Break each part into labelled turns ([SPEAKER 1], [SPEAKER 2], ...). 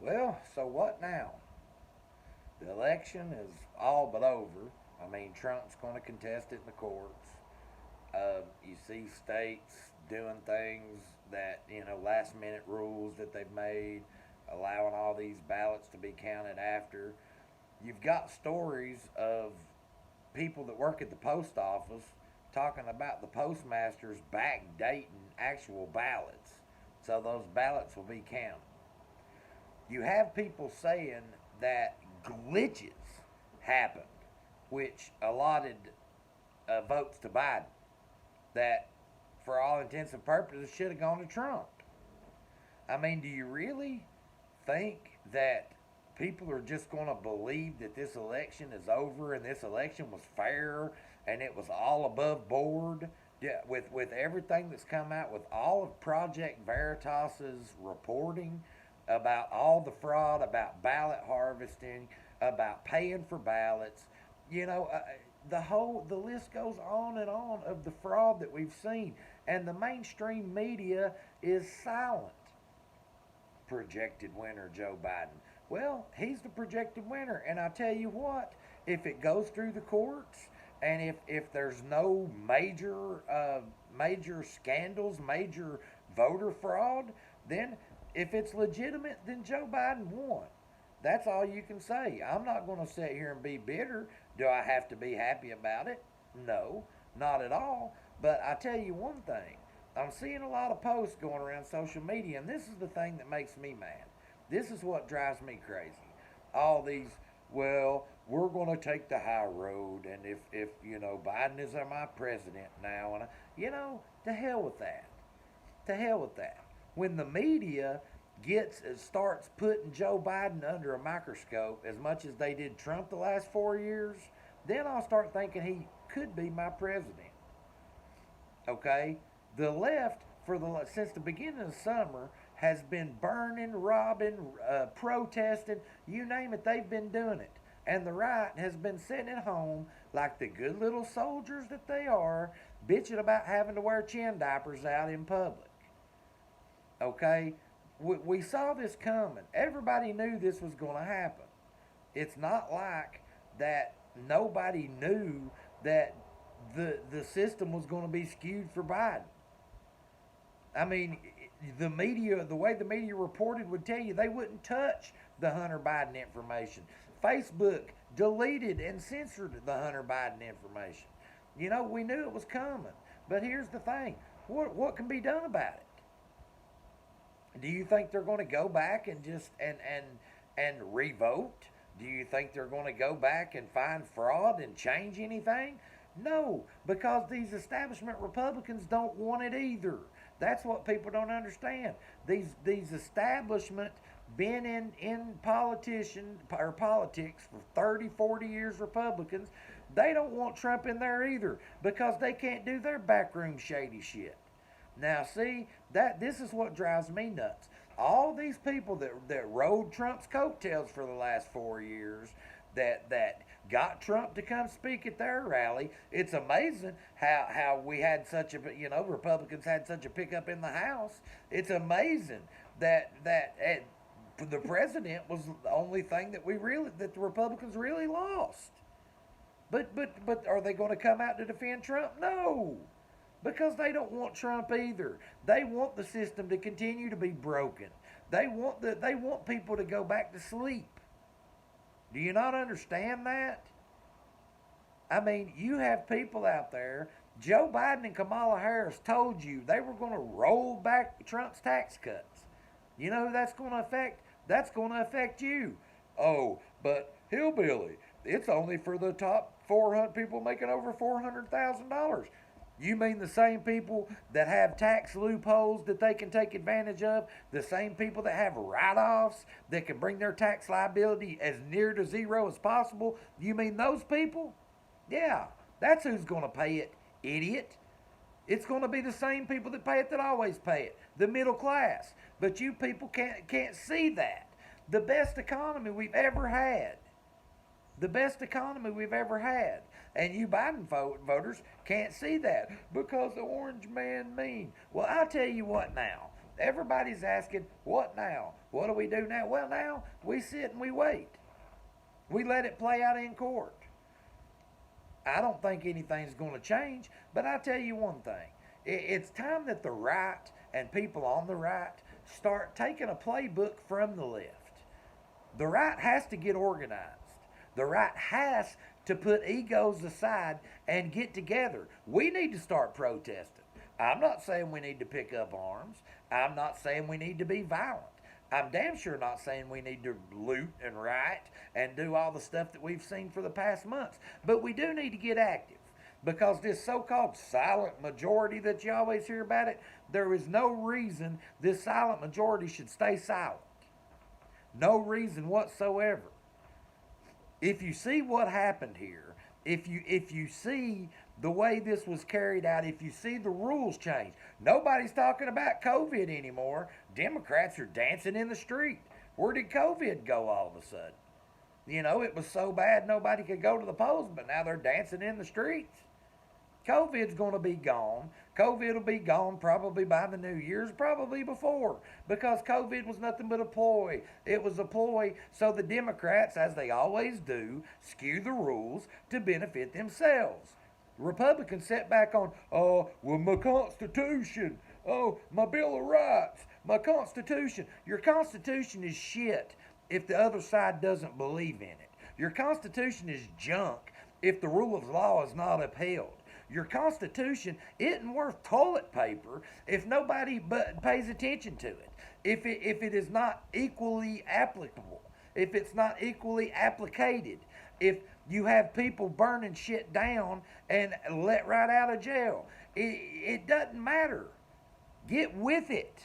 [SPEAKER 1] Well, so what now? The election is all but over. I mean, Trump's going to contest it in the courts. You see states doing things that, last minute rules that they've made, allowing all these ballots to be counted after. You've got stories of people that work at the post office talking about the postmasters backdating actual ballots so those ballots will be counted. You have people saying that glitches happened, which allotted votes to Biden, that for all intents and purposes should have gone to Trump. I mean, do you really think that people are just going to believe that this election is over and this election was fair and it was all above board? Yeah, with everything that's come out, with all of Project Veritas's reporting about all the fraud, about ballot harvesting, about paying for ballots, you know, uh, the list goes on and on of the fraud that we've seen, and the mainstream media is silent. Projected winner Joe Biden. Well, he's the projected winner, and I tell you what, if it goes through the courts, and if there's no major scandals, major voter fraud, then if it's legitimate, then Joe Biden won. That's all you can say. I'm not going to sit here and be bitter. Do I have to be happy about it? No, not at all. But I tell you one thing. I'm seeing a lot of posts going around social media, and this is the thing that makes me mad. This is what drives me crazy. All these, well, we're going to take the high road, and if Biden is my president now, and to hell with that. To hell with that. When the media starts putting Joe Biden under a microscope as much as they did Trump the last 4 years, then I'll start thinking he could be my president. Okay, the left since the beginning of the summer has been burning, robbing, protesting, you name it, they've been doing it. And the right has been sitting at home like the good little soldiers that they are, bitching about having to wear chin diapers out in public. Okay? We saw this coming. Everybody knew this was going to happen. It's not like that nobody knew that the system was going to be skewed for Biden. I mean, the way the media reported would tell you they wouldn't touch the Hunter Biden information. Facebook deleted and censored the Hunter Biden information. We knew it was coming. But here's the thing. What can be done about it? Do you think they're going to go back and just and revote? Do you think they're going to go back and find fraud and change anything? No, because these establishment Republicans don't want it either. That's what people don't understand. These establishment been in politics for 30, 40 years, Republicans, they don't want Trump in there either because they can't do their backroom shady shit. Now, see, this is what drives me nuts. All these people that rode Trump's coattails for the last 4 years, that got Trump to come speak at their rally. It's amazing how we had such a Republicans had such a pickup in the House. It's amazing that the president was the only thing that the Republicans really lost. But are they going to come out to defend Trump? No. Because they don't want Trump either. They want the system to continue to be broken. They want people to go back to sleep. Do you not understand that? I mean, you have people out there. Joe Biden and Kamala Harris told you they were going to roll back Trump's tax cuts. You know who that's going to affect? That's going to affect you. Oh, but hillbilly, it's only for the top 400 people making over $400,000. You mean the same people that have tax loopholes that they can take advantage of? The same people that have write-offs that can bring their tax liability as near to zero as possible? You mean those people? Yeah, that's who's going to pay it, idiot. It's going to be the same people that pay it that always pay it, the middle class. But you people can't see that. The best economy we've ever had. The best economy we've ever had. And you Biden voters can't see that because the orange man mean. Well, I'll tell you what now. Everybody's asking, what now? What do we do now? Well, now we sit and we wait. We let it play out in court. I don't think anything's going to change, but I'll tell you one thing. It's time that the right and people on the right start taking a playbook from the left. The right has to get organized. The right has to put egos aside and get together. We need to start protesting. I'm not saying we need to pick up arms. I'm not saying we need to be violent. I'm damn sure not saying we need to loot and riot and do all the stuff that we've seen for the past months. But we do need to get active, because this so-called silent majority that you always hear about it, there is no reason this silent majority should stay silent. No reason whatsoever. If you see what happened here, if you see the way this was carried out, if you see the rules change, nobody's talking about COVID anymore. Democrats are dancing in the street. Where did COVID go all of a sudden? You know, it was so bad nobody could go to the polls, but now they're dancing in the streets. COVID's going to be gone. COVID will be gone probably by the New Year's, probably before, because COVID was nothing but a ploy. It was a ploy so the Democrats, as they always do, skew the rules to benefit themselves. Republicans sit back on, oh, well, my Constitution, oh, my Bill of Rights, my Constitution. Your Constitution is shit if the other side doesn't believe in it. Your Constitution is junk if the rule of law is not upheld. Your Constitution isn't worth toilet paper if nobody but pays attention to it. If it is not equally applicable, if it's not equally applicated, if you have people burning shit down and let right out of jail, it doesn't matter. Get with it.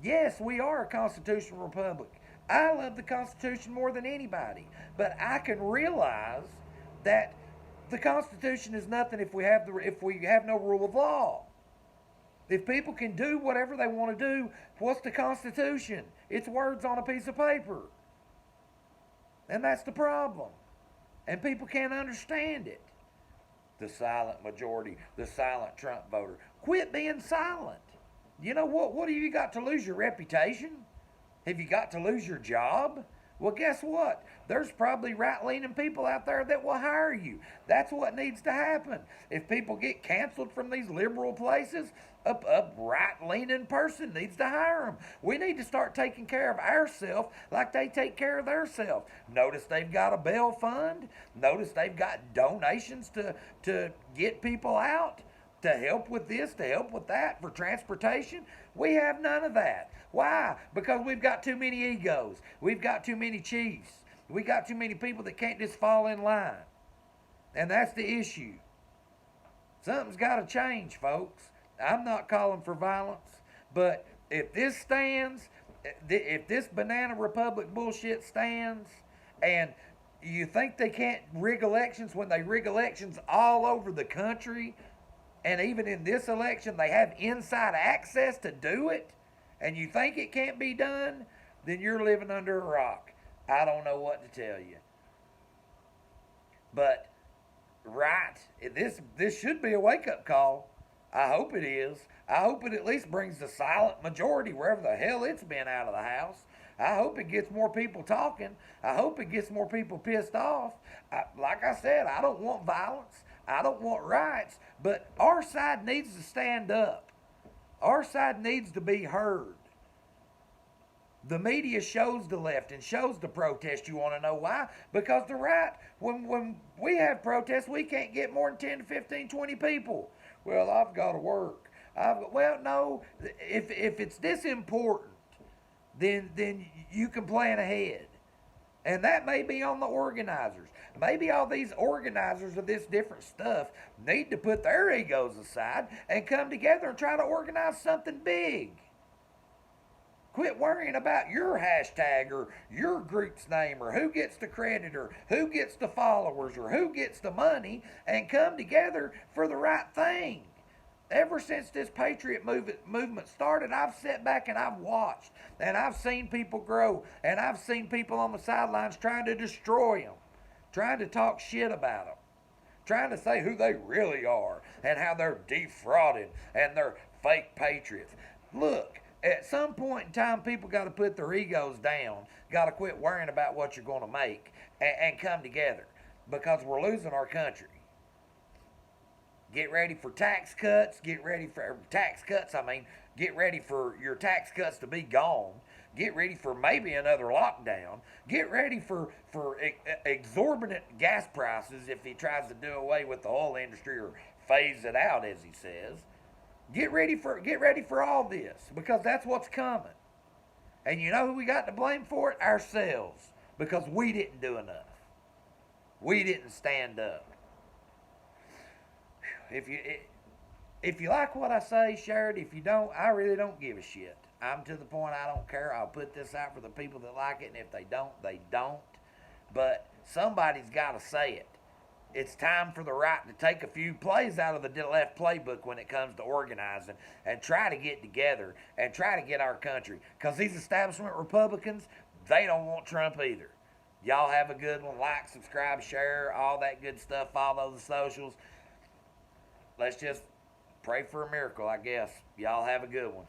[SPEAKER 1] Yes, we are a constitutional republic. I love the Constitution more than anybody, but I can realize that the Constitution is nothing if we have no rule of law. If people can do whatever they want to do, what's the Constitution? It's words on a piece of paper. And that's the problem. And people can't understand it. The silent majority, the silent Trump voter. Quit being silent. You know what? What have you got to lose? Your reputation? Have you got to lose your job? Well, guess what? There's probably right-leaning people out there that will hire you. That's what needs to happen. If people get canceled from these liberal places, a right-leaning person needs to hire them. We need to start taking care of ourselves like they take care of themselves. Notice they've got a bail fund. Notice they've got donations to get people out, to help with this, to help with that, for transportation. We have none of that. Why? Because we've got too many egos. We've got too many chiefs. We got too many people that can't just fall in line. And that's the issue. Something's got to change, folks. I'm not calling for violence, but if this stands, if this banana republic bullshit stands, and you think they can't rig elections when they rig elections all over the country, and even in this election they have inside access to do it, and you think it can't be done, then you're living under a rock. I don't know what to tell you. But, right, this should be a wake-up call. I hope it is. I hope it at least brings the silent majority wherever the hell it's been out of the house. I hope it gets more people talking. I hope it gets more people pissed off. Like I said, I don't want violence. I don't want riots. But our side needs to stand up. Our side needs to be heard. The media shows the left and shows the protest. You want to know why? Because the right, when we have protests, we can't get more than 10 to 15, 20 people. Well, I've got to work. Well, no, if it's this important, then you can plan ahead. And that may be on the organizers. Maybe all these organizers of this different stuff need to put their egos aside and come together and try to organize something big. Quit worrying about your hashtag or your group's name or who gets the credit or who gets the followers or who gets the money, and come together for the right thing. Ever since this Patriot movement started, I've sat back and I've watched, and I've seen people grow, and I've seen people on the sidelines trying to destroy them, trying to talk shit about them, trying to say who they really are and how they're defrauded and they're fake patriots. Look, At some point in time, people got to put their egos down, got to quit worrying about what you're going to make, and come together, because we're losing our country. Get ready for tax cuts. Get ready for tax cuts. I mean, get ready for your tax cuts to be gone. Get ready for maybe another lockdown. Get ready for exorbitant gas prices if he tries to do away with the oil industry or phase it out, as he says. Get ready for all this, because that's what's coming. And you know who we got to blame for it? Ourselves, because we didn't do enough. We didn't stand up. If you like what I say, share it. If you don't, I really don't give a shit. I'm to the point I don't care. I'll put this out for the people that like it, and if they don't, they don't. But somebody's got to say it. It's time for the right to take a few plays out of the left playbook when it comes to organizing and try to get together and try to get our country. Because these establishment Republicans, they don't want Trump either. Y'all have a good one. Like, subscribe, share, all that good stuff. Follow the socials. Let's just pray for a miracle, I guess. Y'all have a good one.